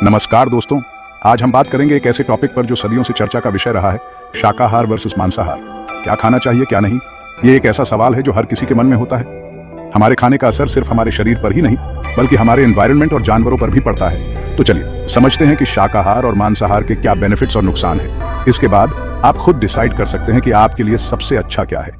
नमस्कार दोस्तों, आज हम बात करेंगे एक ऐसे टॉपिक पर जो सदियों से चर्चा का विषय रहा है, शाकाहार वर्सेस मांसाहार। क्या खाना चाहिए क्या नहीं, ये एक ऐसा सवाल है जो हर किसी के मन में होता है। हमारे खाने का असर सिर्फ हमारे शरीर पर ही नहीं बल्कि हमारे एनवायरनमेंट और जानवरों पर भी पड़ता है। तो चलिए समझते हैं कि शाकाहार और मांसाहार के क्या बेनिफिट्स और नुकसान है। इसके बाद आप खुद डिसाइड कर सकते हैं कि आपके लिए सबसे अच्छा क्या है।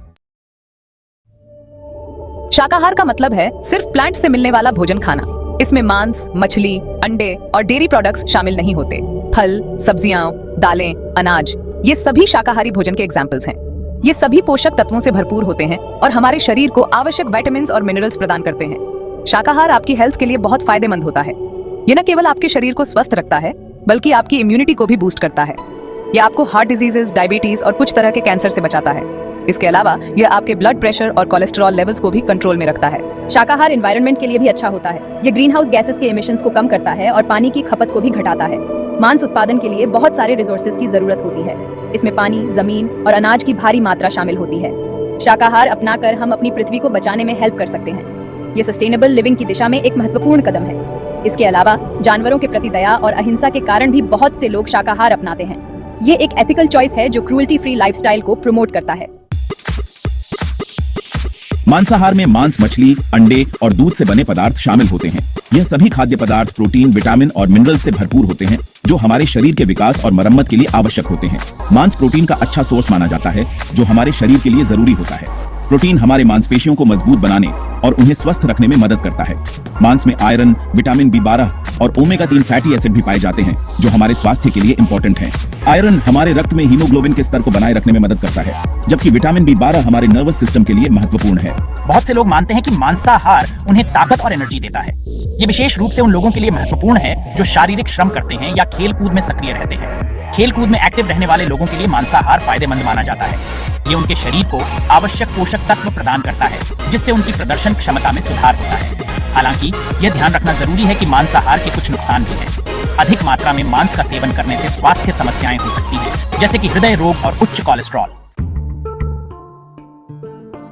शाकाहार का मतलब है सिर्फ प्लांट से मिलने वाला भोजन खाना। इसमें मांस, मछली, अंडे और डेयरी प्रोडक्ट्स शामिल नहीं होते। फल, सब्जियां, दालें, अनाज, ये सभी शाकाहारी भोजन के एग्जाम्पल्स हैं। ये सभी पोषक तत्वों से भरपूर होते हैं और हमारे शरीर को आवश्यक विटामिन्स और मिनरल्स प्रदान करते हैं। शाकाहार आपकी हेल्थ के लिए बहुत फायदेमंद होता है। ये न केवल आपके शरीर को स्वस्थ रखता है बल्कि आपकी इम्यूनिटी को भी बूस्ट करता है। यह आपको हार्ट डिजीजेस, डायबिटीज और कुछ तरह के कैंसर से बचाता है। इसके अलावा यह आपके ब्लड प्रेशर और कोलेस्ट्रॉल लेवल्स को भी कंट्रोल में रखता है। शाकाहार एनवायरनमेंट के लिए भी अच्छा होता है। ये ग्रीन हाउस गैसेस के एमिशंस को कम करता है और पानी की खपत को भी घटाता है। मांस उत्पादन के लिए बहुत सारे रिसोर्सेज की जरूरत होती है। इसमें पानी, जमीन और अनाज की भारी मात्रा शामिल होती है। शाकाहार अपनाकर हम अपनी पृथ्वी को बचाने में हेल्प कर सकते हैं। ये सस्टेनेबल लिविंग की दिशा में एक महत्वपूर्ण कदम है। इसके अलावा जानवरों के प्रति दया और अहिंसा के कारण भी बहुत से लोग शाकाहार अपनाते हैं। ये एक एथिकल चॉइस है जो क्रूअल्टी फ्री लाइफस्टाइल को प्रमोट करता है। मांसाहार में मांस, मछली, अंडे और दूध से बने पदार्थ शामिल होते हैं। यह सभी खाद्य पदार्थ प्रोटीन, विटामिन और मिनरल से भरपूर होते हैं जो हमारे शरीर के विकास और मरम्मत के लिए आवश्यक होते हैं। मांस प्रोटीन का अच्छा सोर्स माना जाता है जो हमारे शरीर के लिए जरूरी होता है। प्रोटीन हमारे मांसपेशियों को मजबूत बनाने और उन्हें स्वस्थ रखने में मदद करता है। मांस में आयरन, विटामिन B12 और ओमेगा 3 फैटी एसिड भी पाए जाते हैं जो हमारे स्वास्थ्य के लिए इंपॉर्टेंट हैं। आयरन हमारे रक्त में हीमोग्लोबिन के स्तर को बनाए रखने में मदद करता है, जबकि विटामिन B12 हमारे नर्वस सिस्टम के लिए महत्वपूर्ण है। बहुत से लोग मानते हैं कि मांसाहार उन्हें ताकत और एनर्जी देता है। ये विशेष रूप से उन लोगों के लिए महत्वपूर्ण है जो शारीरिक श्रम करते हैं या खेल कूद में सक्रिय रहते हैं। खेल कूद में एक्टिव रहने वाले लोगों के लिए मांसाहार फायदेमंद माना जाता है। ये उनके शरीर को आवश्यक पोषक तत्व प्रदान करता है जिससे उनकी प्रदर्शन क्षमता में सुधार होता है। हालांकि यह ध्यान रखना जरूरी है कि मांसाहार के कुछ नुकसान भी हैं। अधिक मात्रा में मांस का सेवन करने से स्वास्थ्य समस्याएं हो सकती हैं, जैसे कि हृदय रोग और उच्च कोलेस्ट्रॉल।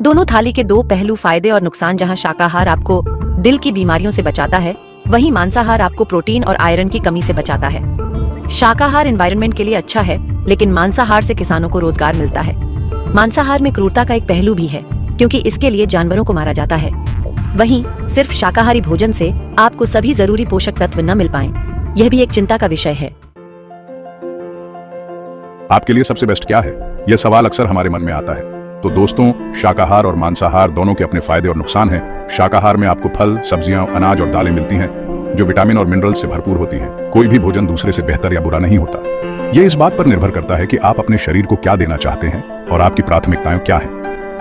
दोनों थाली के दो पहलू, फायदे और नुकसान। जहां शाकाहार आपको दिल की बीमारियों से बचाता है, वहीं मांसाहार आपको प्रोटीन और आयरन की कमी से बचाता है। शाकाहार एनवायरनमेंट के लिए अच्छा है, लेकिन मांसाहार से किसानों को रोजगार मिलता है। मांसाहार में क्रूरता का एक पहलू भी है, क्योंकि इसके लिए जानवरों को मारा जाता है। वहीं सिर्फ शाकाहारी भोजन से आपको सभी जरूरी पोषक तत्व न मिल पाएं, यह भी एक चिंता का विषय है। आपके लिए सबसे बेस्ट क्या है, यह सवाल अक्सर हमारे मन में आता है। तो दोस्तों, शाकाहार और मांसाहार दोनों के अपने फायदे और नुकसान हैं। शाकाहार में आपको फल, सब्जियां, अनाज और दालें मिलती हैं जो विटामिन और मिनरल से भरपूर होती हैं। कोई भी भोजन दूसरे से बेहतर या बुरा नहीं होता। यह इस बात पर निर्भर करता है कि आप अपने शरीर को क्या देना चाहते हैं और आपकी प्राथमिकताएं क्या हैं।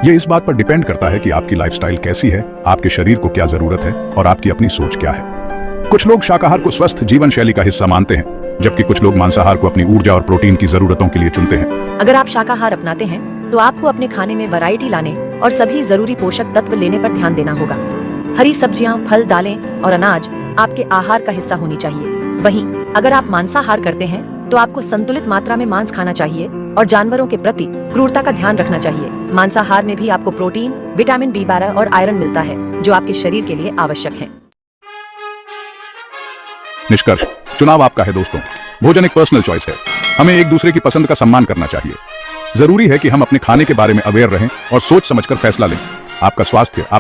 यह इस बात पर डिपेंड करता है कि आपकी लाइफस्टाइल कैसी है, आपके शरीर को क्या जरूरत है और आपकी अपनी सोच क्या है। कुछ लोग शाकाहार को स्वस्थ जीवन शैली का हिस्सा मानते हैं, जबकि कुछ लोग मांसाहार को अपनी ऊर्जा और प्रोटीन की जरूरतों के लिए चुनते हैं। अगर आप शाकाहार अपनाते हैं तो आपको अपने खाने में वैरायटी लाने और सभी जरूरी पोषक तत्व लेने पर ध्यान देना होगा। हरी सब्जियां, फल, दालें और अनाज आपके आहार का हिस्सा होनी चाहिए। वहीं अगर आप मांसाहार करते हैं तो आपको संतुलित मात्रा में मांस खाना चाहिए और जानवरों के प्रति क्रूरता का ध्यान रखना चाहिए। मांसाहार में भी आपको प्रोटीन, विटामिन B12 और आयरन मिलता है जो आपके शरीर के लिए आवश्यक है। निष्कर्ष, चुनाव आपका है दोस्तों। भोजन एक पर्सनल चॉइस है। हमें एक दूसरे की पसंद का सम्मान करना चाहिए। जरूरी है कि हम अपने खाने के बारे में अवेयर रहें और सोच समझकर फैसला लें। आपका स्वास्थ्य आप